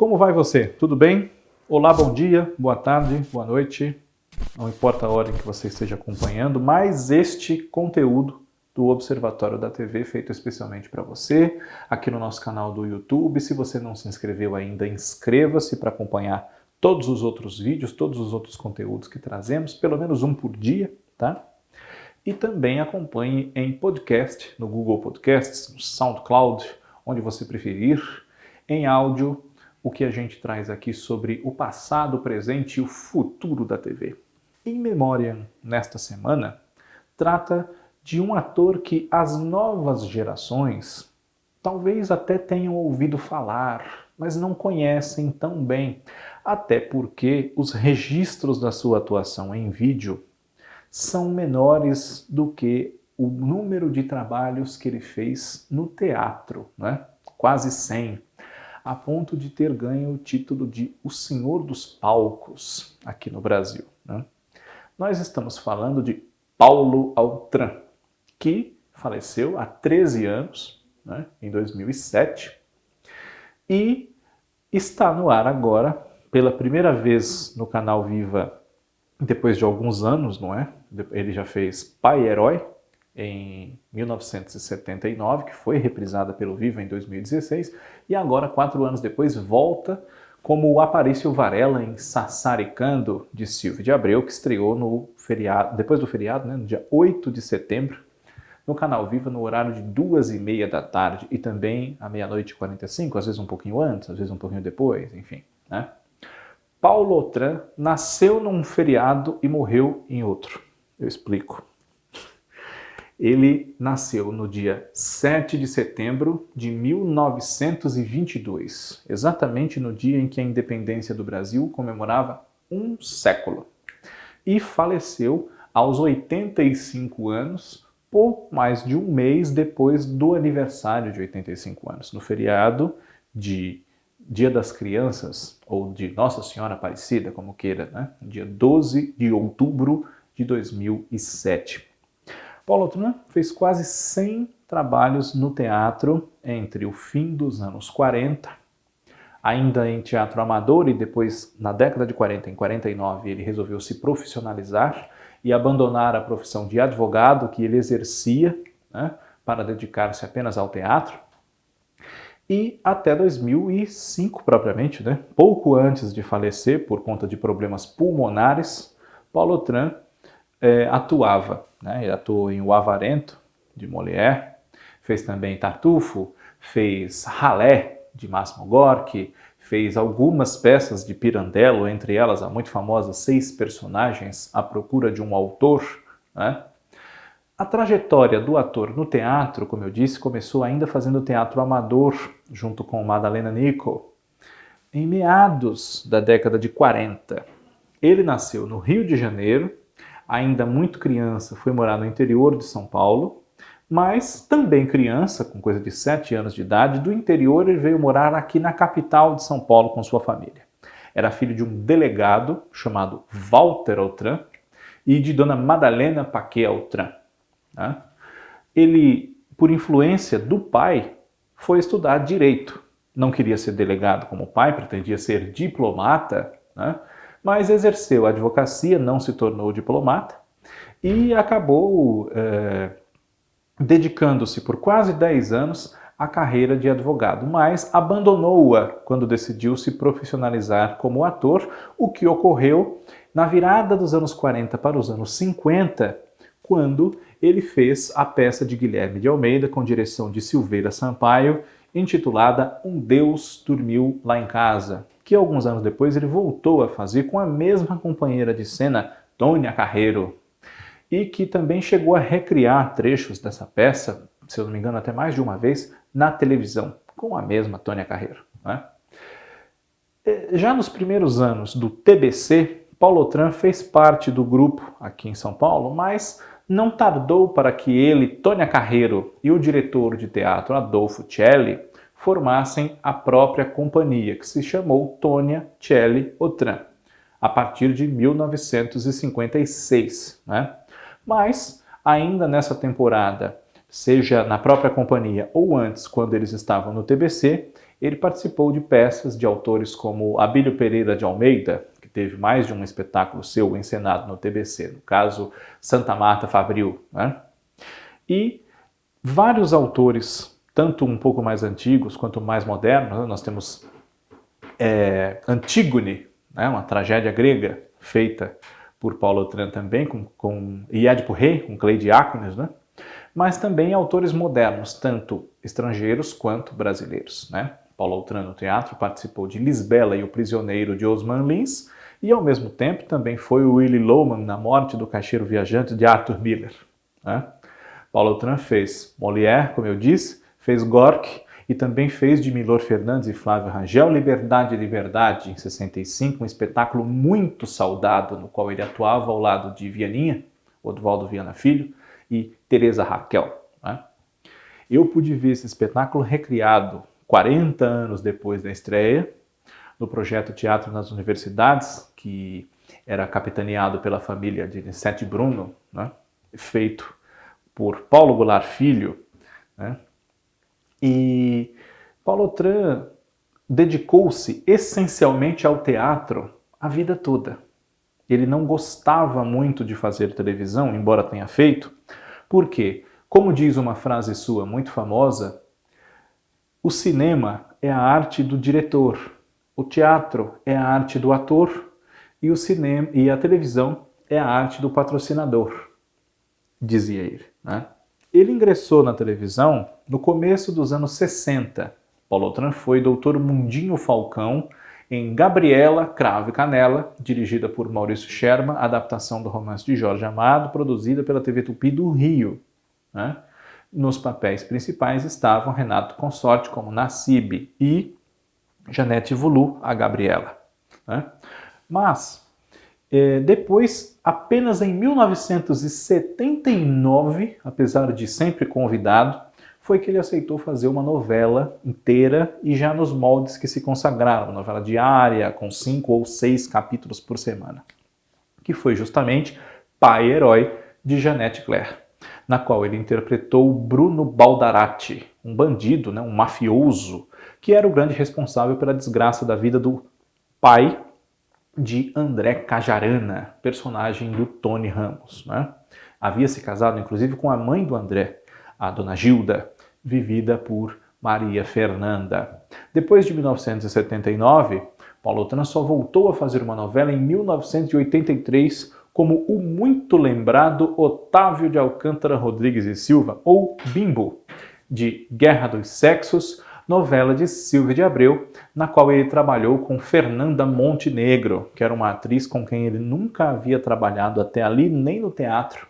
Como vai você? Tudo bem? Olá, bom dia, boa tarde, boa noite. Não importa a hora em que você esteja acompanhando, mas este conteúdo do Observatório da TV feito especialmente para você, aqui no nosso canal do YouTube. Se você não se inscreveu ainda, inscreva-se para acompanhar todos os outros vídeos, todos os outros conteúdos que trazemos, pelo menos um por dia, tá? E também acompanhe em podcast, no Google Podcasts, no SoundCloud, onde você preferir, em áudio, o que a gente traz aqui sobre o passado, o presente e o futuro da TV. In Memoriam, nesta semana, trata de um ator que as novas gerações talvez até tenham ouvido falar, mas não conhecem tão bem, até porque os registros da sua atuação em vídeo são menores do que o número de trabalhos que ele fez no teatro, né? Quase 100, a ponto de ter ganho o título de O Senhor dos Palcos aqui no Brasil, né? Nós estamos falando de Paulo Autran, que faleceu há 13 anos, né, em 2007, e está no ar agora, pela primeira vez no canal Viva, depois de alguns anos, não é? Ele já fez Pai Herói, em 1979, que foi reprisada pelo Viva em 2016, e agora, 4 anos depois, volta como o Aparício Varela em Sassaricando, de Silvio de Abreu, que estreou no feriado, depois do feriado, né, no dia 8 de setembro, no canal Viva, no horário de 2h30 da tarde, e também à 00h45, às vezes um pouquinho antes, às vezes um pouquinho depois, enfim, né? Paulo Autran nasceu num feriado e morreu em outro. Eu explico. Ele nasceu no dia 7 de setembro de 1922, exatamente no dia em que a independência do Brasil comemorava um século. E faleceu aos 85 anos, pouco mais de um mês depois do aniversário de 85 anos, no feriado de Dia das Crianças, ou de Nossa Senhora Aparecida, como queira, né? Dia 12 de outubro de 2007. Paulo Autran fez quase 100 trabalhos no teatro entre o fim dos anos 40, ainda em teatro amador, e depois, na década de 40, em 49, ele resolveu se profissionalizar e abandonar a profissão de advogado que ele exercia, né, para dedicar-se apenas ao teatro. E até 2005, propriamente, né, pouco antes de falecer por conta de problemas pulmonares, Paulo Autran atuava, né? Ele atuou em O Avarento, de Molière, fez também Tartufo, fez Ralé, de Máximo Gorki, fez algumas peças de Pirandello, entre elas a muito famosa 6 personagens à procura de um autor, né? A trajetória do ator no teatro, como eu disse, começou ainda fazendo teatro amador, junto com Madalena Nicol, em meados da década de 40. Ele nasceu no Rio de Janeiro, ainda muito criança, foi morar no interior de São Paulo, mas também criança, com coisa de 7 anos de idade, do interior ele veio morar aqui na capital de São Paulo com sua família. Era filho de um delegado chamado Walter Autran e de dona Madalena Paquet Autran, né? Ele, por influência do pai, foi estudar direito. Não queria ser delegado como o pai, pretendia ser diplomata, né? Mas exerceu a advocacia, não se tornou diplomata e acabou dedicando-se por quase 10 anos à carreira de advogado, mas abandonou-a quando decidiu se profissionalizar como ator, o que ocorreu na virada dos anos 40 para os anos 50, quando ele fez a peça de Guilherme de Almeida com direção de Silveira Sampaio, intitulada Um Deus Dormiu Lá em Casa, que alguns anos depois ele voltou a fazer com a mesma companheira de cena, Tônia Carreiro, e que também chegou a recriar trechos dessa peça, se eu não me engano até mais de uma vez, na televisão, com a mesma Tônia Carreiro, né? Já nos primeiros anos do TBC, Paulo Autran fez parte do grupo aqui em São Paulo, mas não tardou para que ele, Tônia Carreiro e o diretor de teatro Adolfo Celli formassem a própria companhia, que se chamou Tônia Celli Autran, a partir de 1956, né? Mas, ainda nessa temporada seja na própria companhia ou antes, quando eles estavam no TBC, ele participou de peças de autores como Abílio Pereira de Almeida, que teve mais de um espetáculo seu encenado no TBC, no caso Santa Marta Fabril, né? E vários autores, tanto um pouco mais antigos quanto mais modernos, né? Nós temos Antígone, né? Uma tragédia grega feita por Paulo Autran também, e Édipo Rei, com Cleidiácones, né? Mas também autores modernos, tanto estrangeiros quanto brasileiros, né? Paulo Autran no teatro participou de Lisbela e o Prisioneiro de Osman Lins e, ao mesmo tempo, também foi o Willy Loman na Morte do Caixeiro Viajante de Arthur Miller, né? Paulo Autran fez Molière, como eu disse, fez Gorky e também fez de Milor Fernandes e Flávio Rangel Liberdade, Liberdade, em 65, um espetáculo muito saudado, no qual ele atuava ao lado de Vianinha, Oduvaldo Viana Filho, e Teresa Raquel, né? Eu pude ver esse espetáculo recriado 40 anos depois da estreia, no projeto Teatro nas Universidades, que era capitaneado pela família de Nicete Bruno, né? Feito por Paulo Goulart Filho, né? E Paulo Autran dedicou-se essencialmente ao teatro a vida toda. Ele não gostava muito de fazer televisão, embora tenha feito, porque, como diz uma frase sua muito famosa, o cinema é a arte do diretor, o teatro é a arte do ator e a televisão é a arte do patrocinador, dizia ele, né? Ele ingressou na televisão no começo dos anos 60. Paulo Autran foi doutor Mundinho Falcão em Gabriela, Cravo e Canela, dirigida por Maurício Sherman, adaptação do romance de Jorge Amado, produzida pela TV Tupi do Rio, né? Nos papéis principais estavam Renato Consorte como Nassib e Janete Vulu, a Gabriela, né? Mas depois, apenas em 1979, apesar de sempre convidado, foi que ele aceitou fazer uma novela inteira e já nos moldes que se consagraram, uma novela diária, com 5 ou 6 capítulos por semana, que foi justamente Pai Herói de Janete Claire, na qual ele interpretou Bruno Baldarati, um bandido, né, um mafioso, que era o grande responsável pela desgraça da vida do pai de André Cajarana, personagem do Tony Ramos, né? Havia se casado, inclusive, com a mãe do André, a dona Gilda, vivida por Maria Fernanda. Depois de 1979, Paulo Autran só voltou a fazer uma novela em 1983 como o muito lembrado Otávio de Alcântara Rodrigues e Silva, ou Bimbo, de Guerra dos Sexos, novela de Silvia de Abreu, na qual ele trabalhou com Fernanda Montenegro, que era uma atriz com quem ele nunca havia trabalhado até ali, nem no teatro,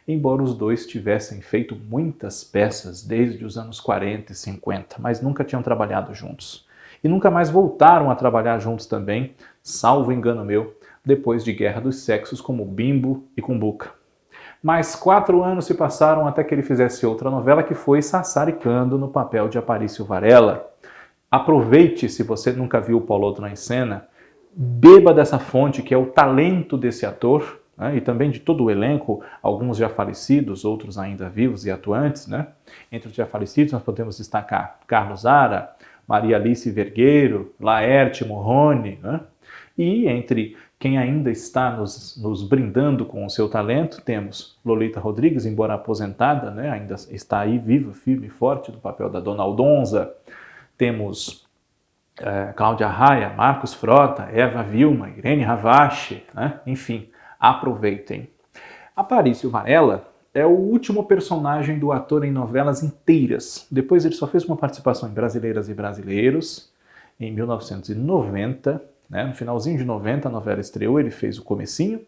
embora os dois tivessem feito muitas peças desde os anos 40 e 50, mas nunca tinham trabalhado juntos. E nunca mais voltaram a trabalhar juntos também, salvo engano meu, depois de Guerra dos Sexos, como Bimbo e Cumbuca. Mais 4 anos se passaram até que ele fizesse outra novela, que foi Sassaricando no papel de Aparício Varela. Aproveite, se você nunca viu o Paulo Autran em cena, beba dessa fonte que é o talento desse ator, né, e também de todo o elenco, alguns já falecidos, outros ainda vivos e atuantes, né? Entre os já falecidos nós podemos destacar Carlos Zara, Maria Alice Vergueiro, Laerte Morrone, né? E entre quem ainda está nos brindando com o seu talento, temos Lolita Rodrigues, embora aposentada, né, ainda está aí viva, firme e forte no papel da Dona Aldonza. Temos Cláudia Raia, Marcos Frota, Eva Vilma, Irene Ravache, né? Enfim, aproveitem. Aparício Varela é o último personagem do ator em novelas inteiras. Depois ele só fez uma participação em Brasileiras e Brasileiros, em 1990, né? No finalzinho de 90 a novela estreou, ele fez o comecinho.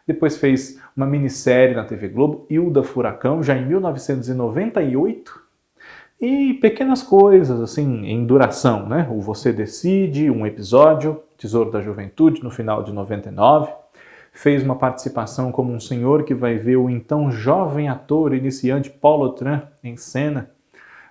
Depois fez uma minissérie na TV Globo, Hilda Furacão, já em 1998. E pequenas coisas, assim, em duração, né? O Você Decide, um episódio, Tesouro da Juventude, no final de 99. Fez uma participação como um senhor que vai ver o então jovem ator iniciante Paulo Autran em cena,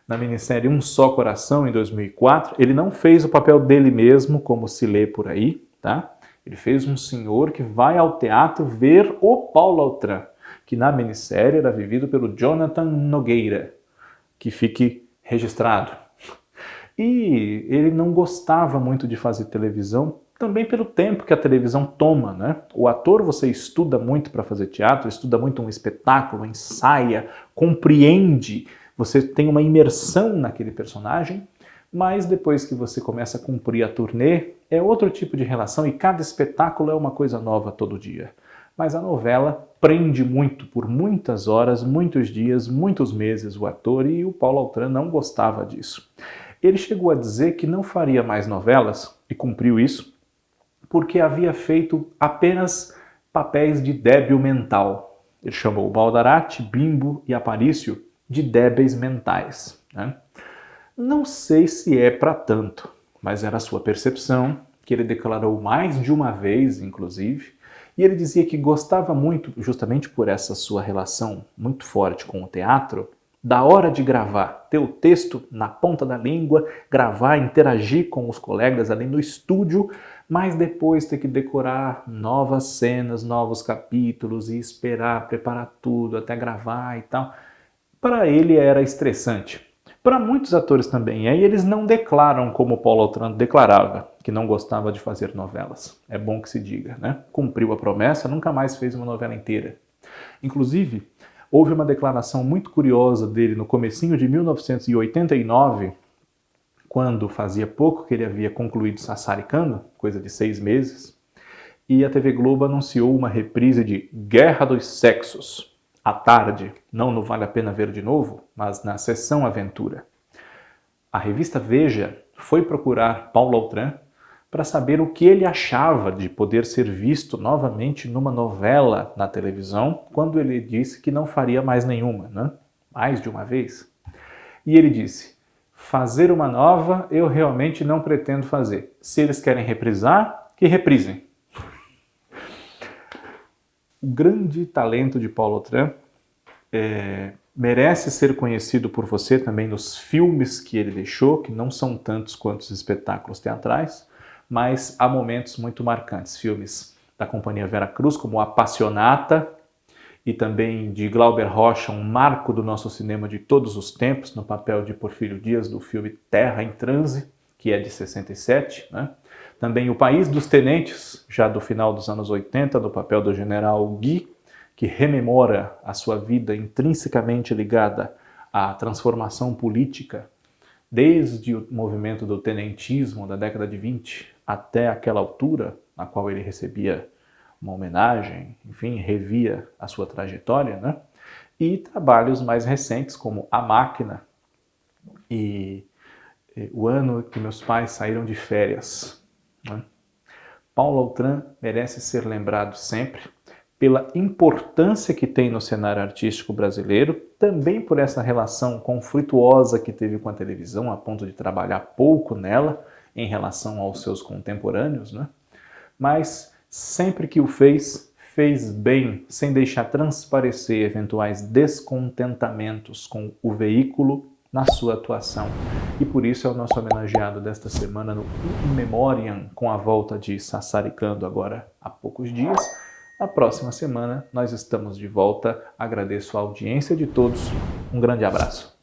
na minissérie Um Só Coração, em 2004. Ele não fez o papel dele mesmo, como se lê por aí, tá? Ele fez um senhor que vai ao teatro ver o Paulo Autran, que na minissérie era vivido pelo Jonathan Nogueira, que fique registrado. E ele não gostava muito de fazer televisão, também pelo tempo que a televisão toma, né? O ator, você estuda muito para fazer teatro, estuda muito um espetáculo, ensaia, compreende, você tem uma imersão naquele personagem, mas depois que você começa a cumprir a turnê, é outro tipo de relação e cada espetáculo é uma coisa nova todo dia. Mas a novela prende muito, por muitas horas, muitos dias, muitos meses o ator, e o Paulo Autran não gostava disso. Ele chegou a dizer que não faria mais novelas, e cumpriu isso, porque havia feito apenas papéis de débil mental. Ele chamou Baldarati, Bimbo e Aparício de débeis mentais, né? Não sei se é para tanto, mas era a sua percepção, que ele declarou mais de uma vez, inclusive, e ele dizia que gostava muito, justamente por essa sua relação muito forte com o teatro, da hora de gravar, ter o texto na ponta da língua, gravar, interagir com os colegas ali no estúdio, mas depois ter que decorar novas cenas, novos capítulos e esperar, preparar tudo até gravar e tal. Para ele era estressante. Para muitos atores também é, e eles não declaram como Paulo Autran declarava, que não gostava de fazer novelas. É bom que se diga, né? Cumpriu a promessa, nunca mais fez uma novela inteira. Inclusive, houve uma declaração muito curiosa dele no comecinho de 1989, quando fazia pouco que ele havia concluído Sassaricando, coisa de 6 meses, e a TV Globo anunciou uma reprise de Guerra dos Sexos, à tarde, não no Vale a Pena Ver de Novo, mas na Sessão Aventura. A revista Veja foi procurar Paulo Autran para saber o que ele achava de poder ser visto novamente numa novela na televisão, quando ele disse que não faria mais nenhuma, né? Mais de uma vez. E ele disse, fazer uma nova eu realmente não pretendo fazer. Se eles querem reprisar, que reprisem. O grande talento de Paulo Autran merece ser conhecido por você também nos filmes que ele deixou, que não são tantos quanto os espetáculos teatrais, mas há momentos muito marcantes. Filmes da Companhia Vera Cruz, como Apassionata, e também de Glauber Rocha, um marco do nosso cinema de todos os tempos, no papel de Porfírio Dias, do filme Terra em Transe, que é de 67, né? Também O País dos Tenentes, já do final dos anos 80, no papel do general Gui, que rememora a sua vida intrinsecamente ligada à transformação política, desde o movimento do tenentismo da década de 20 até aquela altura, na qual ele recebia uma homenagem, enfim, revia a sua trajetória, né? E trabalhos mais recentes, como A Máquina e O Ano que Meus Pais Saíram de Férias, né? Paulo Autran merece ser lembrado sempre pela importância que tem no cenário artístico brasileiro, também por essa relação conflituosa que teve com a televisão, a ponto de trabalhar pouco nela em relação aos seus contemporâneos, né? Mas sempre que o fez, fez bem, sem deixar transparecer eventuais descontentamentos com o veículo na sua atuação. E por isso é o nosso homenageado desta semana no In Memoriam, com a volta de Sassaricando agora há poucos dias. Na próxima semana nós estamos de volta. Agradeço a audiência de todos. Um grande abraço.